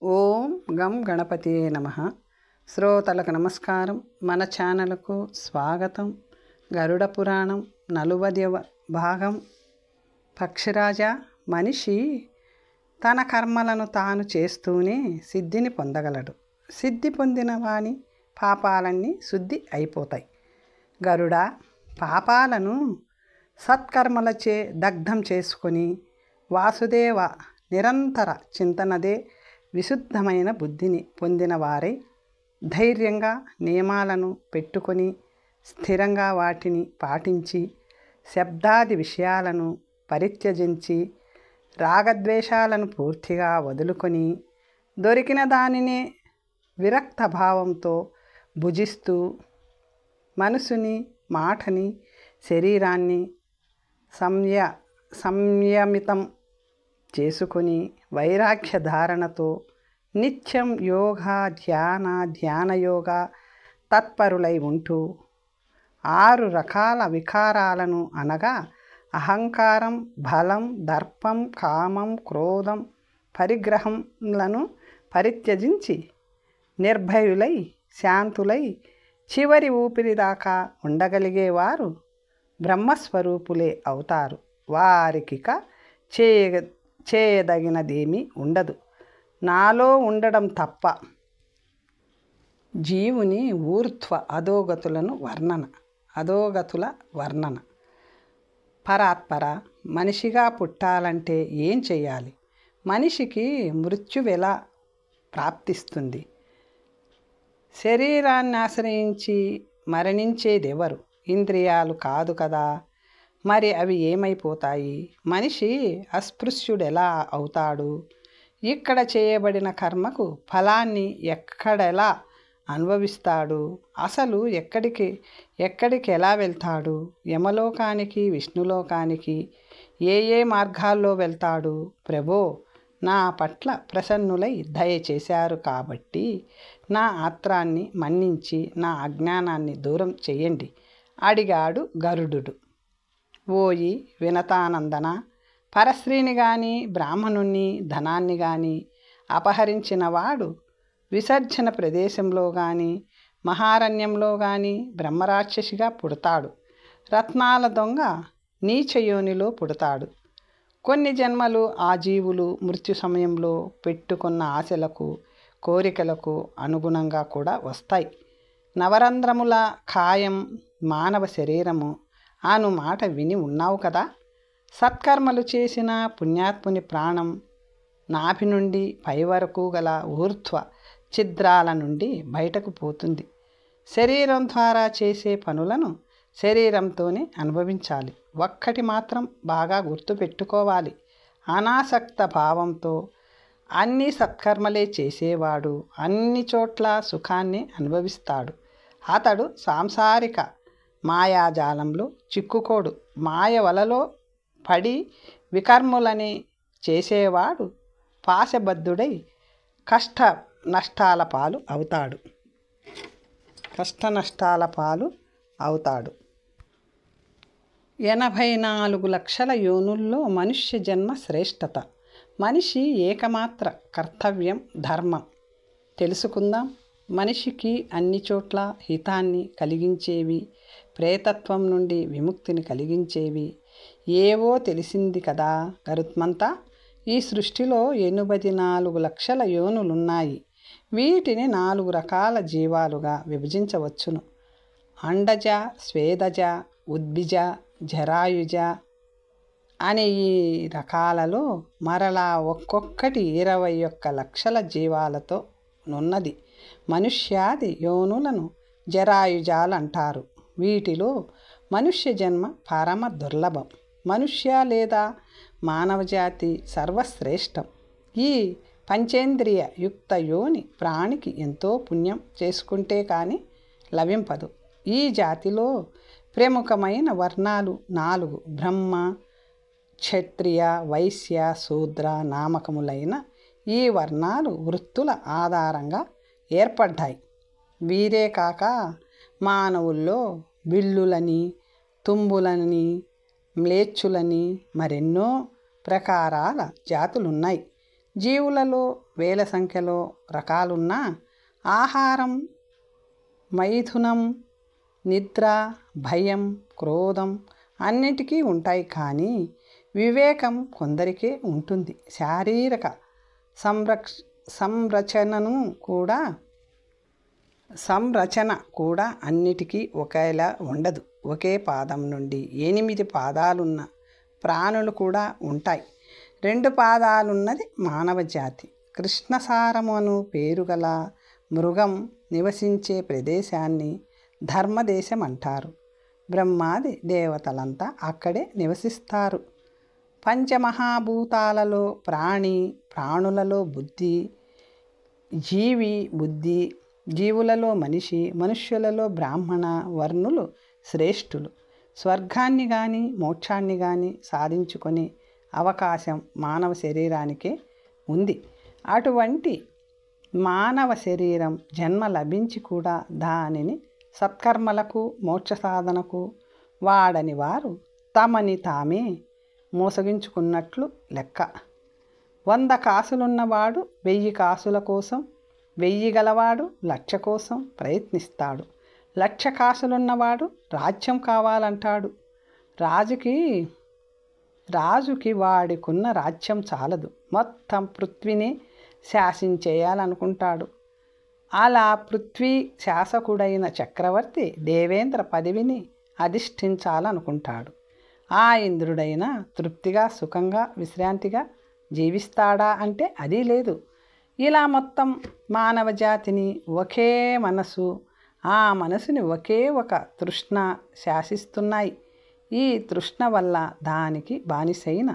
ఓం గం గణపతియే నమః. శ్రోతలకు నమస్కారం. మన ఛానల్కు స్వాగతం. గరుడ పురాణం 40వ భాగం. పక్షిరాజా, మనిషి తన కర్మలను తాను చేస్తూనే సిద్ధిని పొందగలడు. సిద్ధి పొందిన వాని పాపాలన్నీ శుద్ధి అయిపోతాయి. గరుడ, పాపాలను సత్కర్మలచే దగ్ధం చేసుకొని వాసుదేవ నిరంతర చింతనదే విశుద్ధమైన బుద్ధిని పొందిన వారై ధైర్యంగా నియమాలను పెట్టుకొని స్థిరంగా వాటిని పాటించి శబ్దాది విషయాలను పరిత్యజించి రాగద్వేషాలను పూర్తిగా వదులుకొని దొరికిన దానినే విరక్త భావంతో భుజిస్తూ మనసుని, మాటని, శరీరాన్ని సంయమితం చేసుకొని వైరాగ్య ధారణతో నిత్యం యోగా ధ్యానయోగ తత్పరులై ఉంటూ 6 రకాల వికారాలను అనగా అహంకారం, బలం, దర్పం, కామం, క్రోధం, పరిగ్రహంలను పరిత్యజించి నిర్భయులై శాంతులై చివరి ఊపిరి దాకా ఉండగలిగేవారు బ్రహ్మస్వరూపులే అవుతారు. వారికిక చేయదగినదేమీ ఉండదు, నాలో ఉండడం తప్ప. జీవుని ఊర్ధ్వ అధోగతుల వర్ణన. పరాత్పర, మనిషిగా పుట్టాలంటే ఏం చెయ్యాలి? మనిషికి మృత్యువెలా ప్రాప్తిస్తుంది? శరీరాన్ని ఆశ్రయించి మరణించేదెవరు? ఇంద్రియాలు కాదు కదా. మరి అవి ఏమైపోతాయి? మనిషి అస్పృశ్యుడెలా అవుతాడు? ఇక్కడ చేయబడిన కర్మకు ఫలాన్ని ఎక్కడెలా అనుభవిస్తాడు? అసలు ఎక్కడికి ఎలా వెళ్తాడు? యమలోకానికి, విష్ణులోకానికి ఏ మార్గాల్లో వెళ్తాడు? ప్రభో, నా పట్ల ప్రసన్నులై దయచేశారు కాబట్టి నా ఆత్రాన్ని మన్నించి నా అజ్ఞానాన్ని దూరం చెయ్యండి అడిగాడు గరుడు. ఓయి వినతానందన, పరస్త్రీని గాని బ్రాహ్మణుణ్ణి ధనాన్ని గాని అపహరించిన వాడు విసర్జన ప్రదేశంలో గాని మహారణ్యంలో గాని బ్రహ్మరాక్షసిగా పుడతాడు. రత్నాల దొంగ నీచయోనిలో పుడతాడు. కొన్ని జన్మలు ఆ జీవులు మృత్యు సమయంలో పెట్టుకున్న ఆశలకు, కోరికలకు అనుగుణంగా కూడా వస్తాయి. నవరంధ్రముల కాయం మానవ శరీరము అను మాట విని ఉన్నావు కదా. సత్కర్మలు చేసిన పుణ్యాత్ముని ప్రాణం నాభి నుండి పై వరకు గల ఊర్ధ్వ ఛిద్రాల నుండి బయటకు పోతుంది. శరీరం ద్వారా చేసే పనులను శరీరంతోనే అనుభవించాలి. ఒక్కటి మాత్రం బాగా గుర్తుపెట్టుకోవాలి. అనాసక్త భావంతో అన్ని సత్కర్మలే చేసేవాడు అన్ని చోట్ల సుఖాన్ని అనుభవిస్తాడు. అతడు సాంసారిక మాయాజాలంలో చిక్కుకోడు. మాయ వలలో పడి వికర్ములని చేసేవాడు పాశబద్ధుడై కష్ట నష్టాల పాలు అవుతాడు. 84 లక్షల యోనుల్లో మనుష్య జన్మ శ్రేష్టత. మనిషి ఏకమాత్ర కర్తవ్యం, ధర్మం తెలుసుకుందాం. మనిషికి అన్ని చోట్ల హితాన్ని కలిగించేవి, ప్రేతత్వం నుండి విముక్తిని కలిగించేవి ఏవో తెలిసింది కదా గరుత్మంతా. ఈ సృష్టిలో 84 లక్షల యోనులున్నాయి. వీటిని 4 రకాల జీవాలుగా విభజించవచ్చును. అండజ, స్వేదజ, ఉద్భిజ, జరాయుజ అనే ఈ రకాలలో మరలా ఒక్కొక్కటి 21 లక్షల జీవాలతో నున్నది. మనుష్యాది యోనులను జరాయుజాలంటారు. వీటిలో మనుష్య జన్మ పరమ దుర్లభం. మనుష్య లేదా మానవజాతి సర్వశ్రేష్టం. ఈ పంచేంద్రియ యుక్త యోని ప్రాణికి ఎంతో పుణ్యం చేసుకుంటే కానీ లభింపదు. ఈ జాతిలో ప్రముఖమైన వర్ణాలు 4: బ్రహ్మ, క్షత్రియ, వైశ్య, శూద్ర నామకములైన ఈ వర్ణాలు వృత్తుల ఆధారంగా ఏర్పడ్డాయి. వీరే కాక మానవుల్లో బిల్లులని, తుంబులని, మ్లేచ్చులని మరెన్నో ప్రకారాల జాతులున్నాయి. జీవులలో వేల సంఖ్యలో రకాలున్నా ఆహారం, మైథునం, నిద్ర, భయం, క్రోధం అన్నిటికీ ఉంటాయి. కానీ వివేకం కొందరికే ఉంటుంది. శారీరక సంరచన కూడా అన్నిటికీ ఒకేలా ఉండదు. ఒకే పాదం నుండి 8 పాదాలున్న ప్రాణులు కూడా ఉంటాయి. 2 పాదాలున్నది మానవ జాతి. కృష్ణసారము అను పేరు గల మృగం నివసించే ప్రదేశాన్ని ధర్మదేశం అంటారు. బ్రహ్మాది దేవతలంతా అక్కడే నివసిస్తారు. పంచమహాభూతాలలో ప్రాణులలో బుద్ధి, జీవులలో మనిషి, మనుష్యులలో బ్రాహ్మణ వర్ణులు శ్రేష్ఠులు. స్వర్గాన్ని కానీ మోక్షాన్ని కానీ సాధించుకునే అవకాశం మానవ శరీరానికే ఉంది. అటువంటి మానవ శరీరం జన్మ లభించి కూడా దానిని సత్కర్మలకు, మోక్ష సాధనకు వాడని వారు తమని తామే మోసగించుకున్నట్లు లెక్క. 100 కాసులున్నవాడు 1000 కాసుల కోసం, 1000 గలవాడు 1,00,000 కోసం ప్రయత్నిస్తాడు. 1,00,000 కాసులున్నవాడు రాజ్యం కావాలంటాడు. రాజుకి వాడికున్న రాజ్యం చాలదు, మొత్తం పృథ్వీని శాసించేయాలనుకుంటాడు. అలా పృథ్వీ శాసకుడైన చక్రవర్తి దేవేంద్ర పదవిని అధిష్ఠించాలనుకుంటాడు. ఆ ఇంద్రుడైనా తృప్తిగా, సుఖంగా, విశ్రాంతిగా జీవిస్తాడా అంటే అది లేదు. ఇలా మొత్తం మానవ జాతిని ఒకే మనసు, ఆ మనసుని ఒకే ఒక తృష్ణ శాసిస్తున్నాయి. ఈ తృష్ణ వల్ల దానికి బానిసైన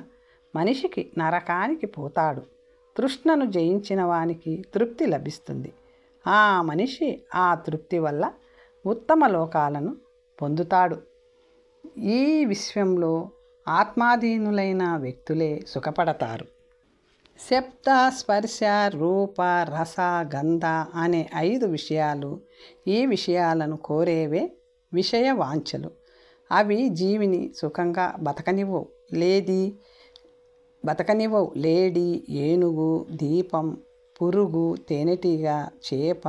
మనిషికి నరకానికి పోతాడు. తృష్ణను జయించిన వానికి తృప్తి లభిస్తుంది. ఆ మనిషి ఆ తృప్తి వల్ల ఉత్తమ లోకాలను పొందుతాడు. ఈ విశ్వంలో ఆత్మాధీనులైన వ్యక్తులే సుఖపడతారు. శబ్ద, స్పర్శ, రూప, రస, గంధ అనే 5 విషయాలు. ఈ విషయాలను కోరేవే విషయ వాంఛలు. అవి జీవిని సుఖంగా బతకనివ్వవు. లేడి, ఏనుగు, దీపం, పురుగు, తేనెటీగ, చేప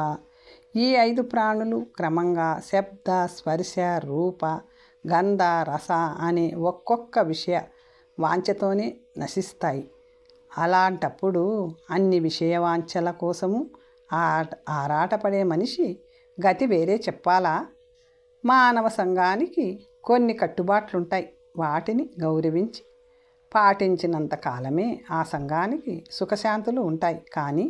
ఈ 5 ప్రాణులు క్రమంగా శబ్ద, స్పర్శ, రూప, గంధ, రస అనే ఒక్కొక్క విషయ వాంఛతోనే నశిస్తాయి. అలాంటప్పుడు అన్ని విషయవాంఛల కోసము ఆరాటపడే మనిషి గతి వేరే చెప్పాలా? మానవ సంఘానికి కొన్ని కట్టుబాట్లుంటాయి. వాటిని గౌరవించి పాటించినంత కాలమే ఆ సంఘానికి సుఖశాంతులు ఉంటాయి. కానీ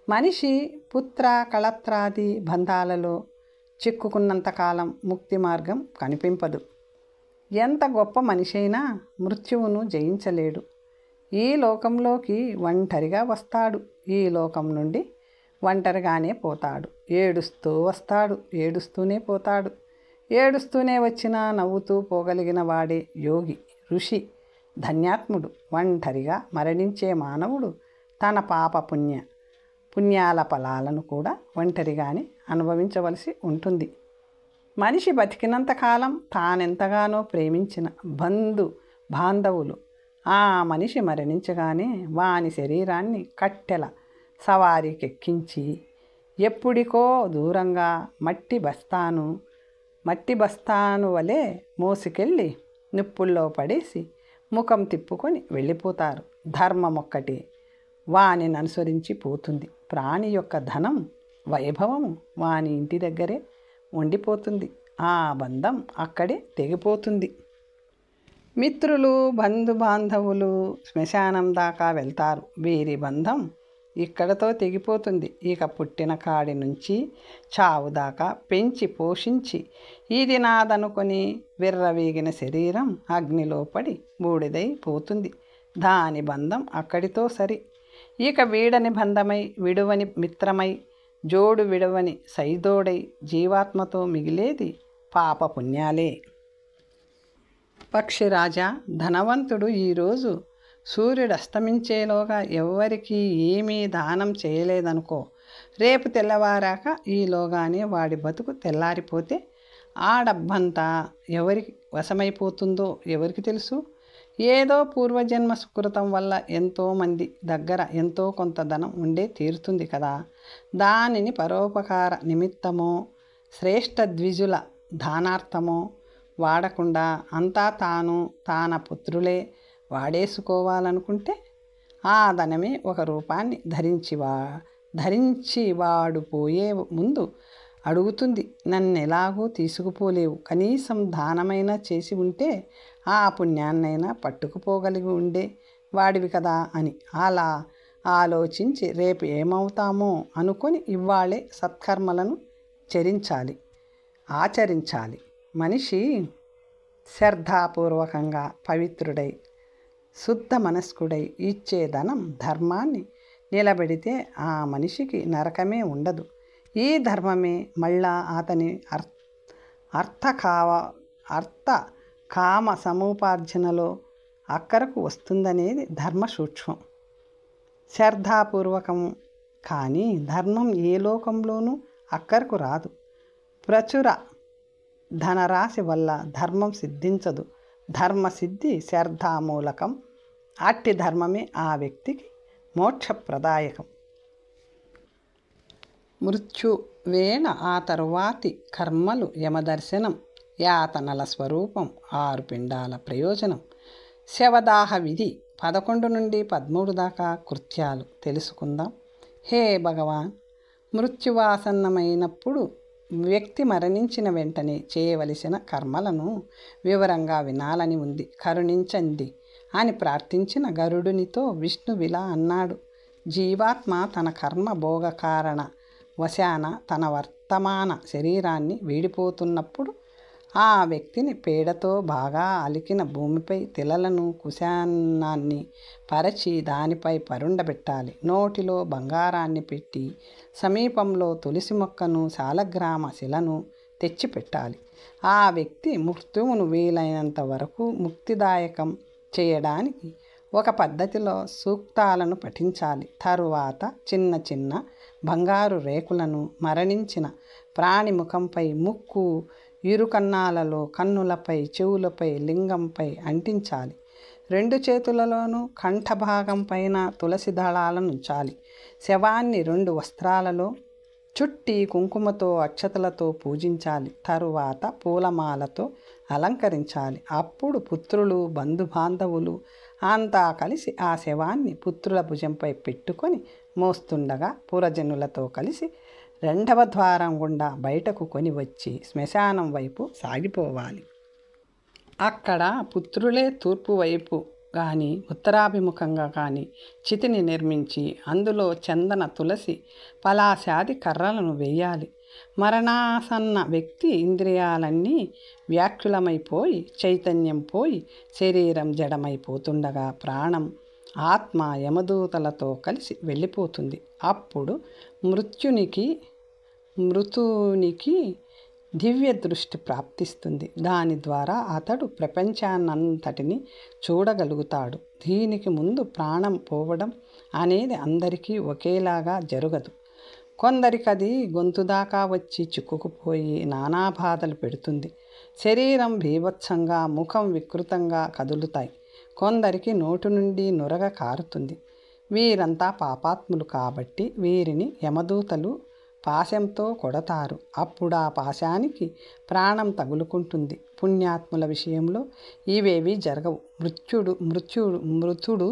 మనిషి పుత్ర కళత్రాది బంధాలలో చిక్కుకున్నంతకాలం ముక్తి మార్గం కనిపింపదు. ఎంత గొప్ప మనిషైనా మృత్యువును జయించలేడు. ఈ లోకంలోకి ఒంటరిగా వస్తాడు, ఈ లోకం నుండి ఒంటరిగానే పోతాడు. ఏడుస్తూ వస్తాడు, ఏడుస్తూనే పోతాడు. ఏడుస్తూనే వచ్చినా నవ్వుతూ పోగలిగిన వాడే యోగి, ఋషి, ధన్యాత్ముడు. ఒంటరిగా మరణించే మానవుడు తన పుణ్యాల ఫలాలను కూడా ఒంటరిగానే అనుభవించవలసి ఉంటుంది. మనిషి బతికినంతకాలం తానెంతగానో ప్రేమించిన బాంధవులు ఆ మనిషి మరణించగానే వాని శరీరాన్ని కట్టెల సవారీకెక్కించి ఎప్పుడికో దూరంగా మట్టి బస్తాను వలె మోసుకెళ్ళి నిప్పుల్లో పడేసి ముఖం తిప్పుకొని వెళ్ళిపోతారు. ధర్మం ఒక్కటి వానిని అనుసరించి పోతుంది. ప్రాణి యొక్క ధనం, వైభవము వాని ఇంటి దగ్గరే ఉండిపోతుంది. ఆ బంధం అక్కడే తెగిపోతుంది. మిత్రులు, బంధుబాంధవులు శ్మశానం దాకా వెళ్తారు. వీరి బంధం ఇక్కడతో తెగిపోతుంది. ఇక పుట్టిన కాడి నుంచి చావు దాకా పెంచి పోషించి ఇది నాదనుకొని విర్రవీగిన శరీరం అగ్నిలో పడి బూడిదై పోతుంది. దాని బంధం అక్కడితో సరి. ఇక వీడని బంధమై, విడువని మిత్రమై, జోడు విడవని సైదోడై జీవాత్మతో మిగిలేది పాపపుణ్యాలే. పక్షిరాజా, ధనవంతుడు ఈరోజు సూర్యుడు అస్తమించేలోగా ఎవ్వరికీ ఏమీ దానం చేయలేదనుకో, రేపు తెల్లవారాక ఈలోగానే వాడి బతుకు తెల్లారిపోతే ఆ డబ్బంతా ఎవరికి వశమైపోతుందో ఎవరికి తెలుసు? ఏదో పూర్వజన్మ సుకృతం వల్ల ఎంతోమంది దగ్గర ఎంతో కొంత ధనం ఉండే తీరుతుంది కదా, దానిని పరోపకార నిమిత్తమో శ్రేష్ఠ ద్విజుల దానార్థమో వాడకుండా అంతా తాన పుత్రులే వాడేసుకోవాలనుకుంటే ఆ ధనమే ఒక రూపాన్ని ధరించి వాడు పోయే ముందు అడుగుతుంది, నన్నెలాగూ తీసుకుపోలేవు, కనీసం దానమైనా చేసి ఉంటే ఆ పుణ్యాన్నైనా పట్టుకుపోగలిగి ఉండే వాడివి కదా అని. అలా ఆలోచించి రేపు ఏమవుతామో అనుకొని ఇవాళే సత్కర్మలను ఆచరించాలి. మనిషి శ్రద్ధాపూర్వకంగా పవిత్రుడై శుద్ధ మనస్కుడై ఇచ్చే ధనం ధర్మాన్ని నిలబెడితే ఆ మనిషికి నరకమే ఉండదు. ఈ ధర్మమే మళ్ళా అతని అర్థ కామ సముపార్జనలో అక్కరకు వస్తుందనేది ధర్మ సూక్ష్మం. శ్రద్ధాపూర్వకం కానీ ధర్మం ఏ లోకంలోనూ అక్కరకు రాదు. ప్రచుర ధనరాశి వల్ల ధర్మం సిద్ధించదు. ధర్మసిద్ధి శ్రద్ధామూలకం. అట్టి ధర్మమే ఆ వ్యక్తికి మోక్షప్రదాయకం. మృత్యువేణ ఆ తరువాతి కర్మలు యమదర్శనం, యాతనల స్వరూపం, 6 పిండాల ప్రయోజనం, శవదాహ విధి, 11 నుండి 13 దాకా కృత్యాలు తెలుసుకుందాం. హే భగవాన్, మృత్యువాసన్నమైనప్పుడు వ్యక్తి మరణించిన వెంటనే చేయవలసిన కర్మలను వివరంగా వినాలని ఉంది, కరుణించండి అని ప్రార్థించిన గరుడునితో విష్ణువిలా అన్నాడు. జీవాత్మ తన కర్మ భోగ కారణ వశాన తన వర్తమాన శరీరాన్ని వీడిపోతున్నప్పుడు ఆ వ్యక్తిని పేడతో బాగా అలికిన భూమిపై తిలలను కుశాన్నాన్ని పరచి దానిపై పరుండబెట్టాలి. నోటిలో బంగారాన్ని పెట్టి సమీపంలో తులసి మొక్కను శాలగ్రామ శిలను తెచ్చిపెట్టాలి. ఆ వ్యక్తి మృత్యువును వీలైనంత వరకు ముక్తిదాయకం చేయడానికి ఒక పద్ధతిలో సూక్తాలను పఠించాలి. తరువాత చిన్న చిన్న బంగారు రేకులను మరణించిన ప్రాణి ముఖంపై, ముక్కు, ఇరుకన్నాలలో, కన్నులపై, చెవులపై, లింగంపై అంటించాలి. 2 చేతులలోనూ కంఠభాగం పైన తులసి దళాలను ఉంచాలి. శవాన్ని 2 వస్త్రాలలో చుట్టి కుంకుమతో అక్షతలతో పూజించాలి. తరువాత పూలమాలతో అలంకరించాలి. అప్పుడు పుత్రులు, బంధుబాంధవులు అంతా కలిసి ఆ శవాన్ని పుత్రుల భుజంపై పెట్టుకొని మోస్తుండగా పురజనులతో కలిసి 2వ ద్వారం గుండా బయటకు కొని వచ్చి శ్మశానం వైపు సాగిపోవాలి. అక్కడ పుత్రులే తూర్పు వైపు కానీ ఉత్తరాభిముఖంగా కానీ చితిని నిర్మించి అందులో చందన, తులసి, పలాశాది కర్రలను వేయాలి. మరణాసన్న వ్యక్తి ఇంద్రియాలన్నీ వ్యాకులమైపోయి చైతన్యం పోయి శరీరం జడమైపోతుండగా ప్రాణం, ఆత్మ యమదూతలతో కలిసి వెళ్ళిపోతుంది. అప్పుడు మృతునికి దివ్య దృష్టి ప్రాప్తిస్తుంది. దాని ద్వారా అతడు ప్రపంచాన్నంతటిని చూడగలుగుతాడు. దీనికి ముందు ప్రాణం పోవడం అనేది అందరికీ ఒకేలాగా జరగదు. కొందరికది గొంతు దాకా వచ్చి చిక్కుకుపోయి నానా బాధలు పెడుతుంది. శరీరం బీభత్సంగా, ముఖం వికృతంగా కదులుతాయి. కొందరికి నోటు నుండి నురగ కారుతుంది. వీరంతా పాపాత్ములు కాబట్టి వీరిని యమదూతలు పాశంతో కొడతారు. అప్పుడు ఆ పాశానికి ప్రాణం తగులుకుంటుంది. పుణ్యాత్ముల విషయంలో ఇవేవి జరగవు. మృతుడు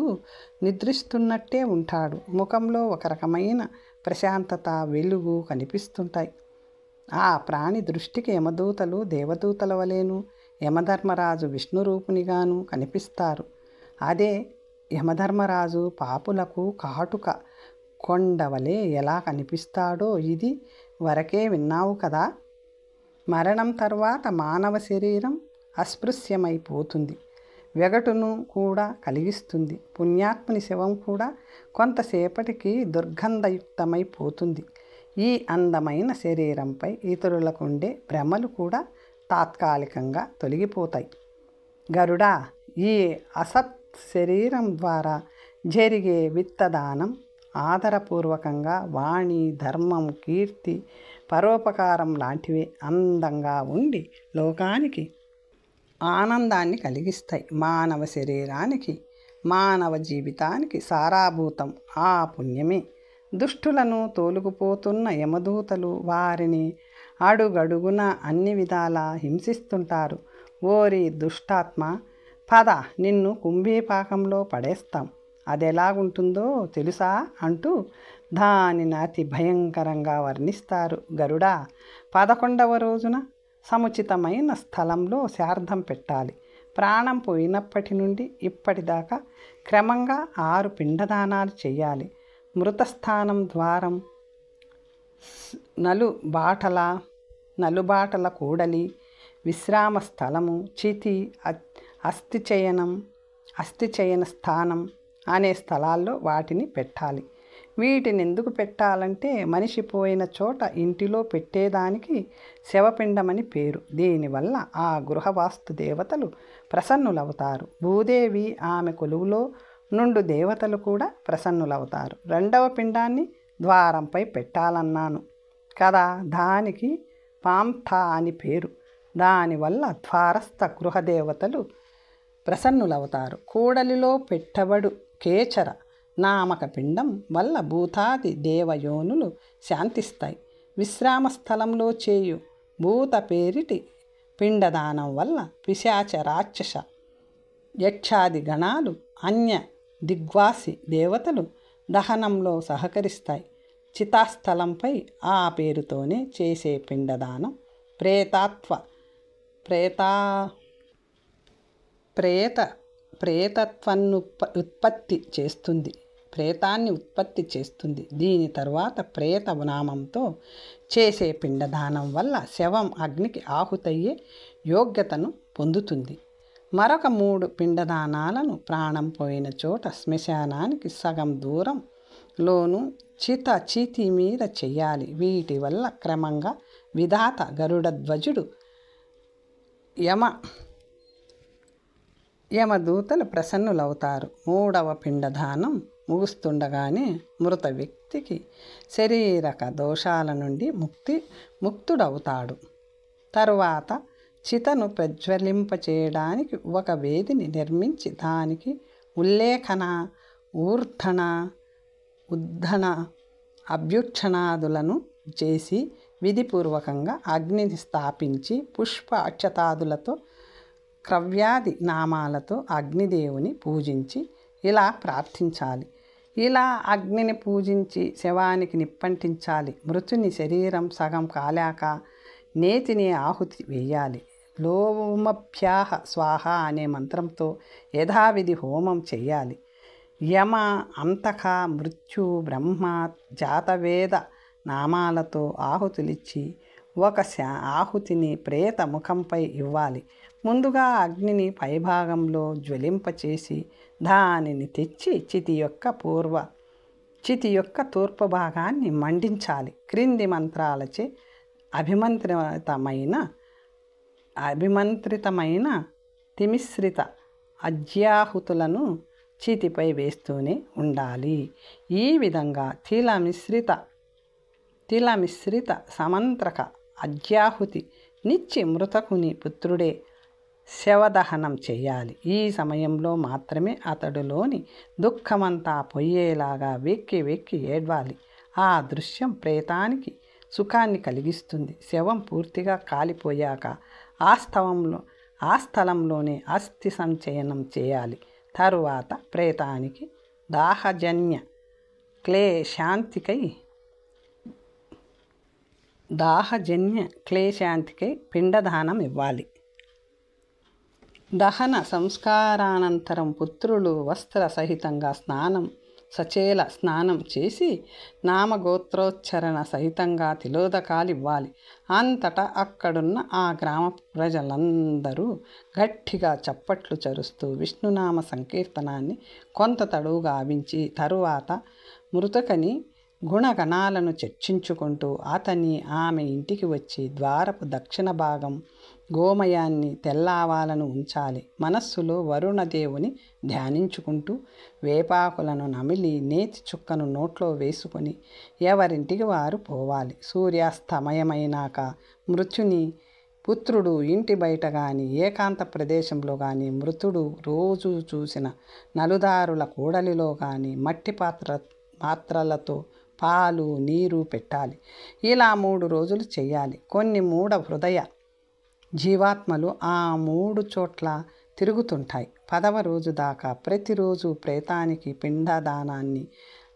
నిద్రిస్తున్నట్టే ఉంటాడు. ముఖంలో ఒక రకమైన ప్రశాంతత, వెలుగు కనిపిస్తుంటాయి. ఆ ప్రాణి దృష్టికి యమదూతలు దేవదూతల వలెను, యమధర్మరాజు విష్ణురూపునిగాను కనిపిస్తారు. అదే యమధర్మరాజు పాపులకు కాటుక కొండవలే ఎలా కనిపిస్తాడో ఇది వరకే విన్నావు కదా. మరణం తర్వాత మానవ శరీరం అస్పృశ్యమైపోతుంది. వెగటును కూడా కలిగిస్తుంది. పుణ్యాత్ముని శవం కూడా కొంతసేపటికి దుర్గంధయుక్తమైపోతుంది. ఈ అందమైన శరీరంపై ఇతరులకు ఉండే భ్రమలు కూడా తాత్కాలికంగా తొలగిపోతాయి. గరుడా, ఈ అసత్ శరీరం ద్వారా జరిగే విత్తదానం ఆదరపూర్వకంగా వాణి, ధర్మం, కీర్తి, పరోపకారం లాంటివి అందంగా ఉండి లోకానికి ఆనందాన్ని కలిగిస్తాయి. మానవ శరీరానికి, మానవ జీవితానికి సారాభూతం ఆ పుణ్యమే. దుష్టులను తోలుకుపోతున్న యమదూతలు వారిని అడుగడుగున అన్ని విధాలా హింసిస్తుంటారు. ఓరి దుష్టాత్మ, పద, నిన్ను కుంభీపాకంలో పడేస్తాం, అదెలాగుంటుందో తెలుసా అంటూ దానిని అతి భయంకరంగా వర్ణిస్తారు. గరుడా, 11వ రోజున సముచితమైన స్థలంలో శార్ధం పెట్టాలి. ప్రాణం పోయినప్పటి నుండి ఇప్పటిదాకా క్రమంగా 6 పిండదానాలు చేయాలి. మృతస్థానం ద్వారం, నలుబాటల కూడలి, విశ్రామ స్థలము, చితి, అస్థిచయన స్థానం అనే స్థలాల్లో వాటిని పెట్టాలి. వీటిని ఎందుకు పెట్టాలంటే మనిషి పోయిన చోట ఇంటిలో పెట్టేదానికి శవపిండమని పేరు. దీనివల్ల ఆ గృహవాస్తు దేవతలు ప్రసన్నులవుతారు. భూదేవి, ఆమె కొలువులో నుండు దేవతలు కూడా ప్రసన్నులవుతారు. 2వ పిండాన్ని ద్వారంపై పెట్టాలన్నాను కదా, దానికి పాంథ అని పేరు. దానివల్ల ద్వారస్థ గృహదేవతలు ప్రసన్నులవుతారు. కూడలిలో పెట్టబడు కేచర నామక పిండం వల్ల భూతాది దేవయోనులు శాంతిస్తాయి. విశ్రామ స్థలంలో చేయు భూత పేరిటి పిండదానం వల్ల పిశాచ, రాక్షస, యక్షాది గణాలు, అన్య దిగ్వాసి దేవతలు దహనంలో సహకరిస్తాయి. చితాస్థలంపై ఆ పేరుతోనే చేసే పిండదానం ప్రేతత్వాన్ని ఉత్పత్తి చేస్తుంది. దీని తరువాత ప్రేత నామంతో చేసే పిండదానం వల్ల శవం అగ్నికి ఆహుతయ్యే యోగ్యతను పొందుతుంది. మరొక 3 పిండదానాలను ప్రాణం పోయిన చోట శ్మశానానికి సగం దూరంలోనూ చీతి మీద చెయ్యాలి. వీటి వల్ల క్రమంగా విధాత గరుడధ్వజుడు, యమదూతలు ప్రసన్నులవుతారు. 3వ పిండదానం ముగుస్తుండగానే మృత వ్యక్తికి శరీరక దోషాల నుండి ముక్తుడవుతాడు. తరువాత చితను ప్రజ్వలింపచేయడానికి ఒక వేదిని నిర్మించి దానికి ఉల్లేఖన, ఊర్ధన, ఉద్ధన, అభ్యుక్షణాదులను చేసి విధిపూర్వకంగా అగ్నిని స్థాపించి పుష్ప అక్షతాదులతో క్రవ్యాది నామాలతో అగ్నిదేవుని పూజించి ఇలా ప్రార్థించాలి. ఇలా అగ్నిని పూజించి శవానికి నిప్పంటించాలి. మృతుని శరీరం సగం కాలాక నేతిని ఆహుతి వేయాలి. లోమభ్యాహ స్వాహ అనే మంత్రంతో యథావిధి హోమం చేయాలి. యమ, అంతక, మృత్యు, బ్రహ్మ, జాతవేద నామాలతో ఆహుతులిచ్చి ఒక ఆహుతిని ప్రేత ముఖంపై ఇవ్వాలి. ముందుగా అగ్నిని పైభాగంలో జ్వలింపచేసి దానిని తెచ్చి చితి యొక్క తూర్పు భాగాన్ని మండించాలి. క్రింది మంత్రాలచే అభిమంత్రితమైన తిమిశ్రిత అజ్యాహుతులను చితిపై వేస్తూనే ఉండాలి. ఈ విధంగా తిలమిశ్రిత సమంత్రక అజ్యాహుతి నిచ్చి మృతకుని పుత్రుడే శవదహనం చేయాలి. ఈ సమయంలో మాత్రమే అతడులోని దుఃఖమంతా పొయ్యేలాగా వెక్కి ఏడ్వాలి. ఆ దృశ్యం ప్రేతానికి సుఖాన్ని కలిగిస్తుంది. శవం పూర్తిగా కాలిపోయాక ఆ స్థలంలోనే అస్థి సంచయనం చేయాలి. తరువాత ప్రేతానికి దాహజన్య క్లేశాంతికై పిండదానం ఇవ్వాలి. దహన సంస్కారానంతరం పుత్రులు వస్త్ర సహితంగా సచేల స్నానం చేసి నామగోత్రోచ్చరణ సహితంగా తిలోదకాలివ్వాలి. అంతటా అక్కడున్న ఆ గ్రామ ప్రజలందరూ గట్టిగా చప్పట్లు చరుస్తూ విష్ణునామ సంకీర్తనాన్ని కొంత తడువు గావించి తరువాత మృతకని గుణగణాలను చర్చించుకుంటూ ఆమె ఇంటికి వచ్చి ద్వారపు దక్షిణ భాగం గోమయాన్ని తెల్లావాలను ఉంచాలి. మనస్సులో వరుణదేవుని ధ్యానించుకుంటూ వేపాకులను నమిలి నేతి చుక్కను నోట్లో వేసుకొని ఎవరింటికి వారు పోవాలి. సూర్యాస్తమయమైనాక మృత్యుని పుత్రుడు ఇంటి బయట కానీ ఏకాంత ప్రదేశంలో కానీ మృతుడు రోజు చూసిన నలుదారుల కూడలిలో కానీ మట్టి పాత్రలతో పాలు నీరు పెట్టాలి. ఇలా 3 రోజులు చెయ్యాలి. కొన్ని మూఢ హృదయ జీవాత్మలు ఆ 3 చోట్ల తిరుగుతుంటాయి. 10వ రోజు దాకా ప్రతిరోజు ప్రేతానికి పిండదానాన్ని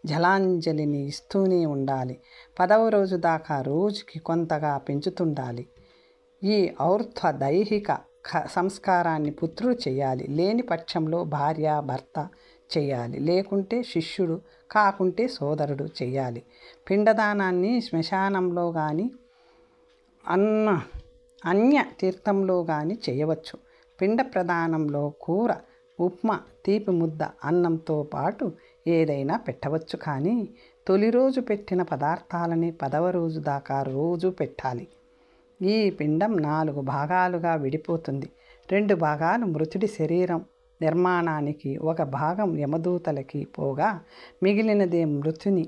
జలాంజలిని ఇస్తూనే ఉండాలి. 10వ రోజు దాకా రోజుకి కొంతగా పెంచుతుండాలి. ఈ ఔర్ధ్వ దైహిక సంస్కారాన్ని పుత్రుడు చేయాలి. లేని పక్షంలో భార్య భర్త చేయాలి. లేకుంటే శిష్యుడు, కాకుంటే సోదరుడు చేయాలి. పిండదానాన్ని శ్మశానంలో కానీ అన్య తీర్థంలో కానీ చేయవచ్చు. పిండ ప్రదానంలో కూర, ఉప్మా, తీపి ముద్ద, అన్నంతో పాటు ఏదైనా పెట్టవచ్చు. కానీ తొలి రోజు పెట్టిన పదార్థాలని 10వ రోజు దాకా రోజు పెట్టాలి. ఈ పిండం 4 భాగాలుగా విడిపోతుంది. 2 భాగాలు మృతుడి శరీరం నిర్మాణానికి, 1 భాగం యమదూతలకి పోగా మిగిలినదే మృతుని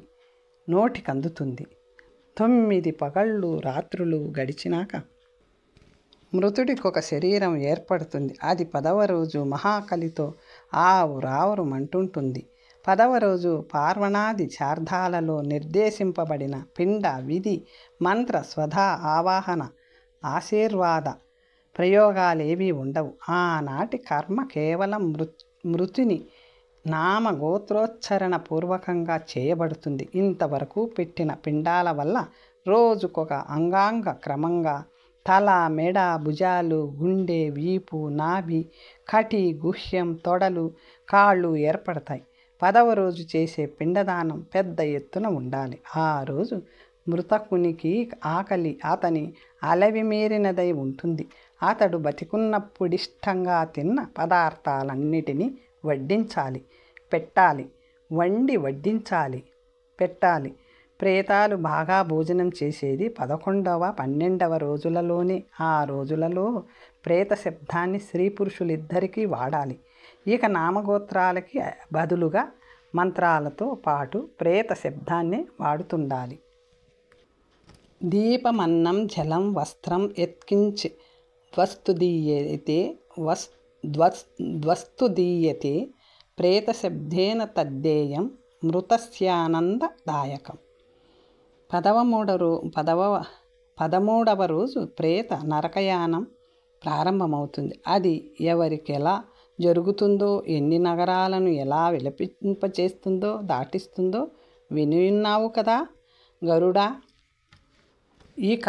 నోటికందుతుంది. 9 పగళ్ళు రాత్రులు గడిచినాక మృతుడికి ఒక శరీరం ఏర్పడుతుంది. అది 10వ రోజు మహాకలితో ఆవురావురు మంటుంటుంది. 10వ రోజు పార్వణాది చార్ధాలలో నిర్దేశింపబడిన పిండ విధి, మంత్ర, స్వధా, ఆవాహన, ఆశీర్వాద ప్రయోగాలేవీ ఉండవు. ఆనాటి కర్మ కేవలం మృతుని నామ గోత్రోచ్చరణ పూర్వకంగా చేయబడుతుంది. ఇంతవరకు పెట్టిన పిండాల వల్ల రోజుకొక అంగాంగ క్రమంగా తల, మెడ, భుజాలు, గుండె, వీపు, నాభి, కటి, గుహ్యం, తొడలు, కాళ్ళు ఏర్పడతాయి. 10వ రోజు చేసే పిండదానం పెద్ద ఎత్తున ఉండాలి. ఆ రోజు మృతకునికి ఆకలి అతని అలవిమీరినదై ఉంటుంది. అతడు బతికున్నప్పుడిష్టంగా తిన్న పదార్థాలన్నిటినీ వడ్డించాలి, పెట్టాలి. వండి వడ్డించాలి, పెట్టాలి. ప్రేతాలు బాగా భోజనం చేసేది 11వ, 12వ రోజులలోనే. ఆ రోజులలో ప్రేత శబ్దాన్ని స్త్రీ పురుషులిద్దరికీ వాడాలి. ఇక నామగోత్రాలకి బదులుగా మంత్రాలతో పాటు ప్రేత శబ్దాన్నే వాడుతుండాలి. దీపమన్నం జలం వస్త్రం యత్కించ్ ధ్వస్తు దీయతే ప్రేతశబ్దేన తద్దేయం మృతస్యానందదాయకం. 13వ రోజు ప్రేత నరకయానం ప్రారంభమవుతుంది. అది ఎవరికి ఎలా జరుగుతుందో, ఎన్ని నగరాలను ఎలా విలపింపచేస్తుందో, దాటిస్తుందో వినున్నావు కదా గరుడా. ఇక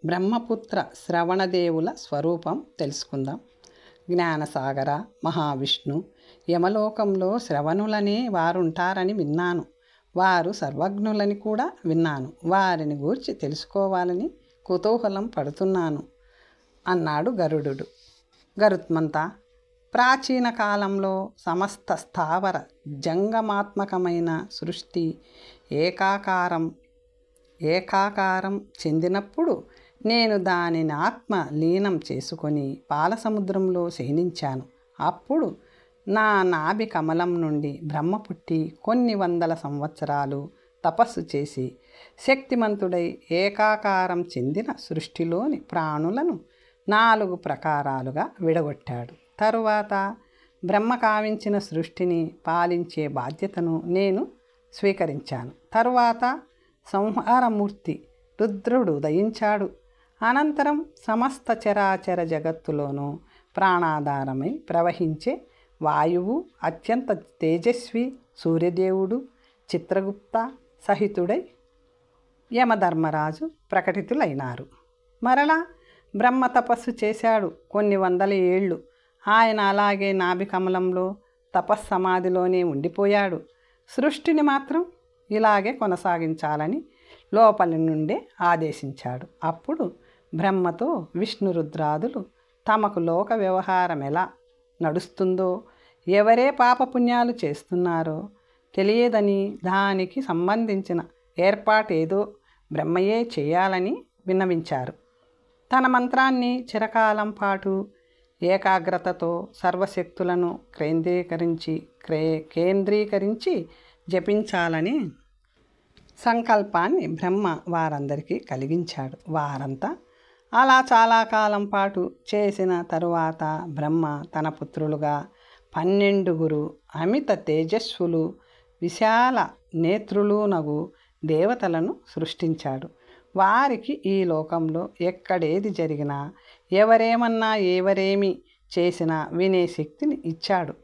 బ్రహ్మపుత్ర శ్రవణదేవుల స్వరూపం తెలుసుకుందాం. జ్ఞానసాగర, మహావిష్ణు, యమలోకంలో శ్రవణులనే వారుంటారని విన్నాను. వారు సర్వజ్ఞులని కూడా విన్నాను. వారిని గూర్చి తెలుసుకోవాలని కుతూహలం పడుతున్నాను అన్నాడు గరుడు. గరుత్మంత, ప్రాచీన కాలంలో సమస్త స్థావర జంగమాత్మకమైన సృష్టి ఏకాకారం చెందినప్పుడు నేను దానిని ఆత్మ లీనం చేసుకొని పాలసముద్రంలో శయనించాను. అప్పుడు నా నాభి కమలం నుండి బ్రహ్మ పుట్టి కొన్ని వందల సంవత్సరాలు తపస్సు చేసి శక్తిమంతుడై ఏకాకారం చెందిన సృష్టిలోని ప్రాణులను 4 ప్రకారాలుగా విడగొట్టాడు. తరువాత బ్రహ్మ కావించిన సృష్టిని పాలించే బాధ్యతను నేను స్వీకరించాను. తరువాత సంహారమూర్తి రుద్రుడు దయించాడు. అనంతరం సమస్త చరాచర జగత్తులోనూ ప్రాణాధారమై ప్రవహించే వాయువు, అత్యంత తేజస్వి సూర్యదేవుడు, చిత్రగుప్త సహితుడై యమధర్మరాజు ప్రకటితులైనారు. మరలా బ్రహ్మ తపస్సు చేశాడు కొన్ని వందల ఏళ్ళు. ఆయన అలాగే నాభికమలంలో తపస్సమాధిలోనే ఉండిపోయాడు. సృష్టిని మాత్రం ఇలాగే కొనసాగించాలని లోపలి నుండే ఆదేశించాడు. అప్పుడు బ్రహ్మతో విష్ణురుద్రాదులు తమకు లోక వ్యవహారం ఎలా నడుస్తుందో, ఎవరే పాపపుణ్యాలు చేస్తున్నారో తెలియదని, దానికి సంబంధించిన ఏర్పాటేదో బ్రహ్మయే చేయాలని విన్నవించారు. తన మంత్రాన్ని చిరకాలం పాటు ఏకాగ్రతతో సర్వశక్తులను కేంద్రీకరించి జపించాలని సంకల్పాన్ని బ్రహ్మ వారందరికీ కలిగించాడు. వారంతా అలా చాలా కాలం పాటు చేసిన తరువాత బ్రహ్మ తన పుత్రులుగా 12 అమిత తేజస్సులు విశాల నేత్రులునగు దేవతలను సృష్టించాడు. వారికి ఈ లోకంలో ఎక్కడేది జరిగినా ఎవరేమన్నా ఎవరేమి చేసినా వినే శక్తిని ఇచ్చాడు.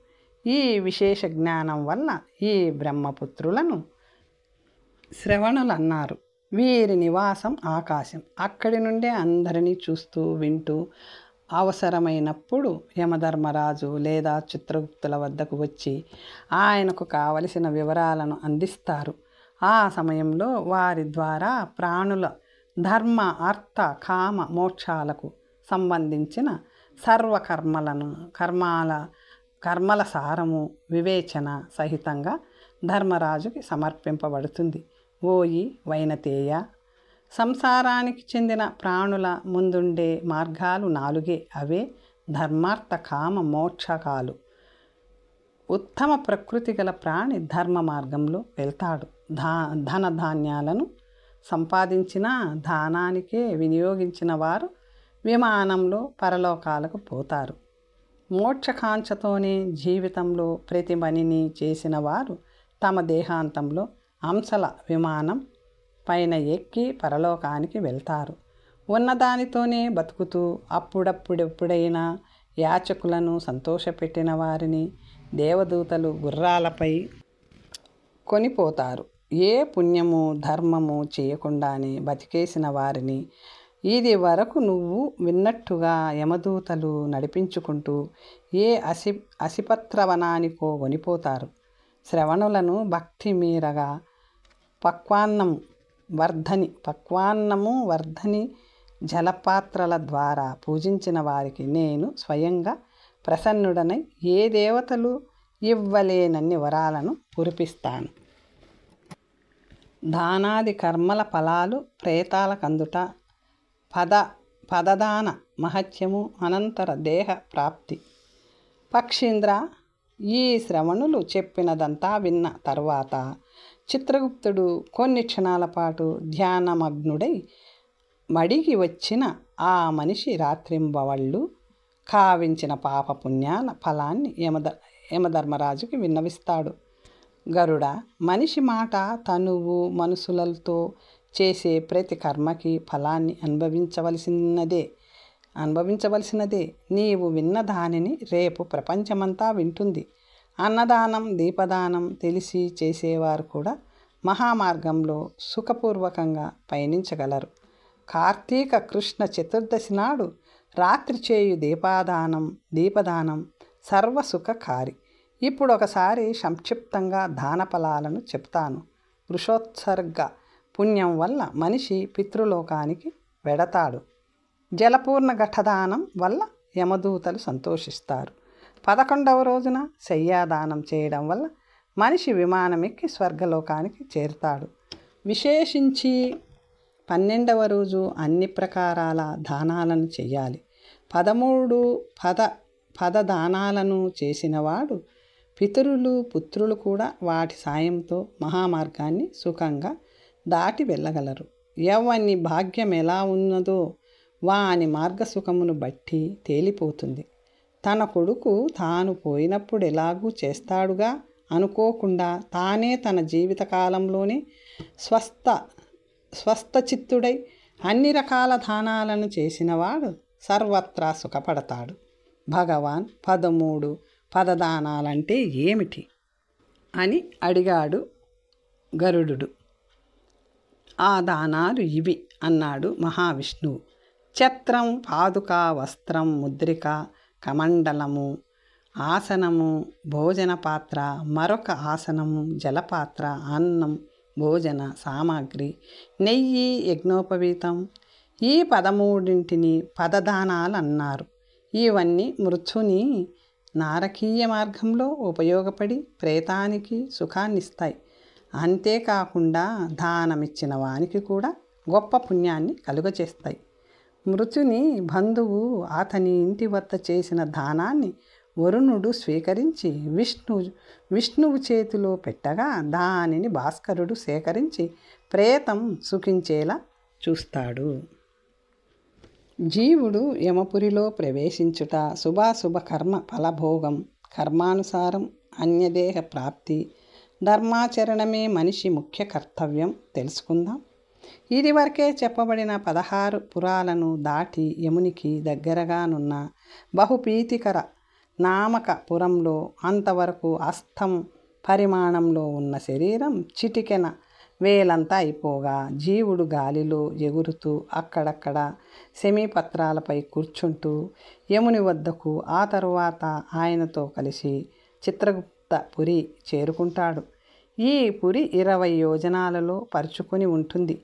ఈ విశేష జ్ఞానం వల్ల ఈ బ్రహ్మపుత్రులను శ్రవణులన్నారు. వీరి నివాసం ఆకాశం. అక్కడి నుండే అందరినీ చూస్తూ వింటూ అవసరమైనప్పుడు యమధర్మరాజు లేదా చిత్రగుప్తుల వద్దకు వచ్చి ఆయనకు కావలసిన వివరాలను అందిస్తారు. ఆ సమయంలో వారి ద్వారా ప్రాణుల ధర్మ అర్థ కామ మోక్షాలకు సంబంధించిన కర్మల సారము వివేచన సహితంగా ధర్మరాజుకి సమర్పింపబడుతుంది. ఓయి వైనతేయ, సంసారానికి చెందిన ప్రాణుల ముందుండే మార్గాలు 4. అవే ధర్మార్థ కామ మోక్షకాలు. ఉత్తమ ప్రకృతి గల ప్రాణి ధర్మ మార్గంలో వెళ్తాడు. ధనధాన్యాలను సంపాదించిన దానానికే వినియోగించిన వారు విమానంలో పరలోకాలకు పోతారు. మోక్షకాంక్షతోనే జీవితంలో ప్రతి పనిని చేసిన వారు తమ దేహాంతంలో అంశల విమానం పైన ఎక్కి పరలోకానికి వెళ్తారు. ఉన్నదానితోనే బతుకుతూ అప్పుడప్పుడెప్పుడైనా యాచకులను సంతోషపెట్టిన వారిని దేవదూతలు గుర్రాలపై కొనిపోతారు. ఏ పుణ్యము ధర్మము చేయకుండానే బతికేసిన వారిని ఇది వరకు నువ్వు విన్నట్టుగా యమదూతలు నడిపించుకుంటూ ఏ అసిపత్రవనానికో కొనిపోతారు. శ్రవణులను భక్తి మీరగా పక్వాన్నము వర్ధని జలపాత్రల ద్వారా పూజించిన వారికి నేను స్వయంగా ప్రసన్నుడనై ఏ దేవతలు ఇవ్వలేనన్ని వరాలను కురిపిస్తాను. దానాది కర్మల ఫలాలు ప్రేతాలకందుట, పదదాన మహత్యము, అనంతర దేహ ప్రాప్తి. పక్షీంద్ర, ఈ శ్రవణులు చెప్పినదంతా విన్న తరువాత చిత్రగుప్తుడు కొన్ని క్షణాల పాటు ధ్యానమగ్నుడై మడిగి వచ్చిన ఆ మనిషి రాత్రింబవళ్ళు కావించిన పాపపుణ్యాల ఫలాన్ని యమధర్మరాజుకి విన్నవిస్తాడు. గరుడ, మనిషి మాట తనువు మనసులతో చేసే ప్రతి కర్మకి ఫలాన్ని అనుభవించవలసినదే. నీవు విన్న దానిని రేపు ప్రపంచమంతా వింటుంది. అన్నదానం దీపదానం తెలిసి చేసేవారు కూడా మహామార్గంలో సుఖపూర్వకంగా పయనించగలరు. కార్తీక కృష్ణ చతుర్దశి నాడు రాత్రి చేయు దీపదానం సర్వసుఖకారి. ఇప్పుడు ఒకసారి సంక్షిప్తంగా దాన ఫలాలను చెప్తాను. వృషోత్సర్గ పుణ్యం వల్ల మనిషి పితృలోకానికి వెడతాడు. జలపూర్ణ ఘటదానం వల్ల యమదూతలు సంతోషిస్తారు. 11వ రోజున శయ్యాదానం చేయడం వల్ల మనిషి విమానమెక్కి స్వర్గలోకానికి చేరుతాడు. విశేషించి 12వ రోజు అన్ని ప్రకారాల దానాలను చెయ్యాలి. 13 పదదానాలను చేసినవాడు పితరులు పుత్రులు కూడా వాటి సాయంతో మహామార్గాన్ని సుఖంగా దాటి వెళ్ళగలరు. ఎవని భాగ్యం ఎలా ఉన్నదో వాని మార్గసుఖమును బట్టి తేలిపోతుంది. తన కొడుకు తాను పోయినప్పుడు ఎలాగూ చేస్తాడుగా అనుకోకుండా తానే తన జీవితకాలంలోనే స్వస్థచిత్తుడై అన్ని రకాల దానాలను చేసినవాడు సర్వత్రా సుఖపడతాడు. భగవాన్ 13 పదదానాలంటే ఏమిటి అని అడిగాడు గరుడు. ఆ దానాలు ఇవి అన్నాడు మహావిష్ణువు. ఛత్రం, పాదుక, వస్త్రం, ముద్రిక, కమండలము, ఆసనము, భోజన పాత్ర, మరొక ఆసనము, జలపాత్ర, అన్నం, భోజన సామాగ్రి, నెయ్యి, యజ్ఞోపవీతం. ఈ 13 పదదానాలు అన్నారు. ఇవన్నీ మృత్యుని నారకీయ మార్గంలో ఉపయోగపడి ప్రేతానికి సుఖాన్నిస్తాయి. అంతేకాకుండా దానమిచ్చిన వానికి కూడా గొప్ప పుణ్యాన్ని కలుగచేస్తాయి. మృతుని బంధువు అతని ఇంటి వద్ద చేసిన దానాన్ని వరుణుడు స్వీకరించి విష్ణువు చేతిలో పెట్టగా దానిని భాస్కరుడు సేకరించి ప్రేతం సుఖించేలా చూస్తాడు. జీవుడు యమపురిలో ప్రవేశించుట, శుభాశుభ కర్మ ఫలభోగం, కర్మానుసారం అన్యదేహ ప్రాప్తి, ధర్మాచరణమే మనిషి ముఖ్య కర్తవ్యం తెలుసుకుందాం. ఇదివరకే చెప్పబడిన 16 పురాలను దాటి యమునికి దగ్గరగానున్న బహుప్రీతికర నామకపురంలో అంతవరకు అస్తం పరిమాణంలో ఉన్న శరీరం చిటికెన వేలంతా అయిపోగా జీవుడు గాలిలో ఎగురుతూ అక్కడక్కడ సెమీపత్రాలపై కూర్చుంటూ యముని వద్దకు, ఆ తరువాత ఆయనతో కలిసి చిత్రగుప్త పురి చేరుకుంటాడు. ఈ పురి 20 యోజనాలలో పరుచుకొని ఉంటుంది.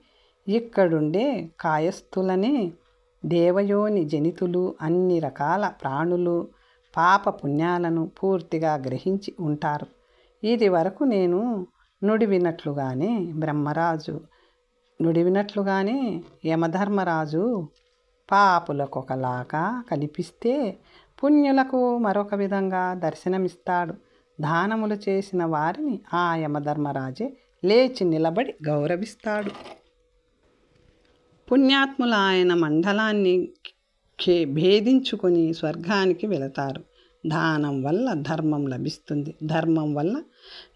ఇక్కడుండే కాయస్థులనే దేవయోని జనితులు, అన్ని రకాల ప్రాణులు పాప పుణ్యాలను పూర్తిగా గ్రహించి ఉంటారు. ఇది వరకు నేను నుడివినట్లుగానే యమధర్మరాజు పాపులకొకలాగా కనిపిస్తే పుణ్యులకు మరొక విధంగా దర్శనమిస్తాడు. దానములు చేసిన వారిని ఆ యమధర్మరాజే లేచి నిలబడి గౌరవిస్తాడు. పుణ్యాత్ముల ఆయన మండలాన్ని భేదించుకొని స్వర్గానికి వెళతారు. దానం వల్ల ధర్మం లభిస్తుంది. ధర్మం వల్ల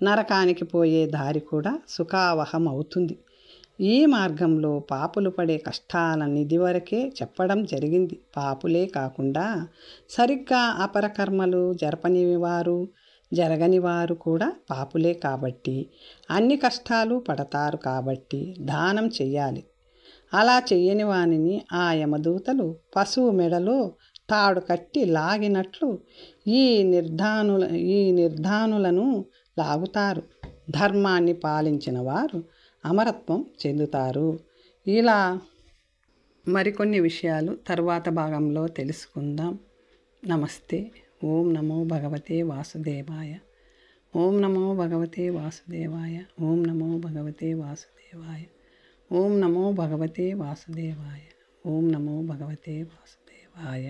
నరకానికి పోయే దారి కూడా సుఖావహం అవుతుంది. ఈ మార్గంలో పాపులు పడే కష్టాలను ఇదివరకే చెప్పడం జరిగింది. పాపులే కాకుండా సరిగ్గా అపరకర్మలు జరగని వారు కూడా పాపులే కాబట్టి అన్ని కష్టాలు పడతారు. కాబట్టి దానం చెయ్యాలి. అలా చెయ్యని వానిని ఆ యమదూతలు పశువు మెడలో తాడు కట్టి లాగినట్లు ఈ నిర్ధానులను లాగుతారు. ధర్మాన్ని పాలించిన వారు అమరత్వం చెందుతారు. ఇలా మరికొన్ని విషయాలు తరువాత భాగంలో తెలుసుకుందాం. నమస్తే. ఓం నమో భగవతే వాసుదేవాయ. ఓం నమో భగవతే వాసుదేవాయ. ఓం నమో భగవతే వాసుదేవాయ. ఓం నమో భగవతే వాసుదేవాయ. ఓం నమో భగవతే వాసుదేవాయ.